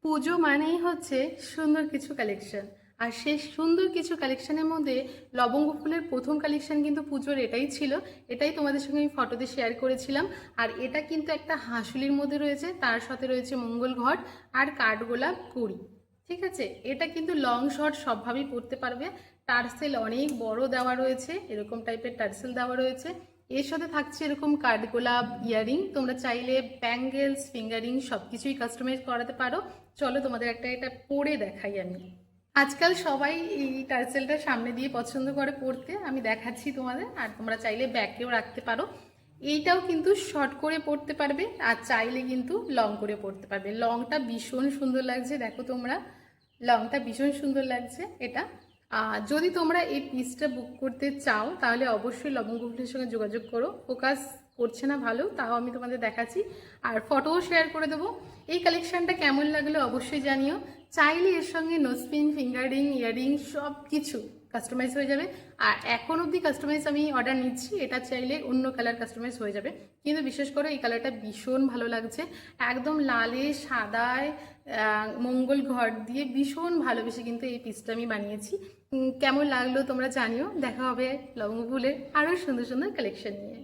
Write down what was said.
পুজো মানেই হচ্ছে সুন্দর কিছু কালেকশন। আর সেই সুন্দর কিছু কালেকশনের মধ্যে লবঙ্গ ফুলের প্রথম কালেকশন কিন্তু পুজোর এটাই ছিল। এটাই তোমাদের সঙ্গে আমি ফটোতে শেয়ার করেছিলাম। আর এটা কিন্তু একটা হাঁসুলির মধ্যে রয়েছে, তার সাথে রয়েছে মঙ্গল ঘট আর কাঠগোলাপ কুড়ি। ঠিক আছে, এটা কিন্তু লং শর্ট সবভাবেই পরতে পারবে। টার্সেল অনেক বড় দেওয়া রয়েছে, এরকম টাইপের টার্সেল দেওয়া রয়েছে। এর সাথে থাকছে এরকম কাঠগোলাপ ইয়ারিং। তোমরা চাইলে ব্যাঙ্গেলস, ফিঙ্গারিং সব কিছুই কাস্টমাইজ করাতে পারো। চলো তোমাদের এটা পরে দেখাই আমি। আজকাল সবাই এই টার্সেলটা সামনে দিয়ে পছন্দ করে পরতে, আমি দেখাচ্ছি তোমাদের। আর তোমরা চাইলে ব্যাকেও রাখতে পারো। এইটাও কিন্তু শর্ট করে পরতে পারবে, আর চাইলে কিন্তু লং করে পরতে পারবে। লংটা ভীষণ সুন্দর লাগছে, দেখো তোমরা, লংটা ভীষণ সুন্দর লাগছে এটা। যদি তোমরা এই পিসটা বুক করতে চাও তাহলে অবশ্যই লবঙ্গ ফুলের সঙ্গে যোগাযোগ করো। ফোকাস করছে না ভালো, তাও আমি তোমাদের দেখাচ্ছি, আর ফটোও শেয়ার করে দেবো। এই কালেকশানটা কেমন লাগলো অবশ্যই জানিও। চাইলে এর সঙ্গে নোজপিন, ফিঙ্গারিং, ইয়ারিং সব কিছু কাস্টমাইজ হয়ে যাবে। আর এখন অবধি কাস্টমাইজ আমি অর্ডার নিচ্ছি, এটা চাইলে অন্য কালার কাস্টমাইজ হয়ে যাবে। কিন্তু বিশেষ করে এই কালারটা ভীষণ ভালো লাগছে, একদম লালে সাদায় মঙ্গল ঘট দিয়ে ভীষণ ভালোবেসে কিন্তু এই পিসটা আমি বানিয়েছি। কেমন লাগলো তোমরা জানিও। দেখা হবে লবঙ্গ ফুলের আরও সুন্দর সুন্দর কালেকশন নিয়ে।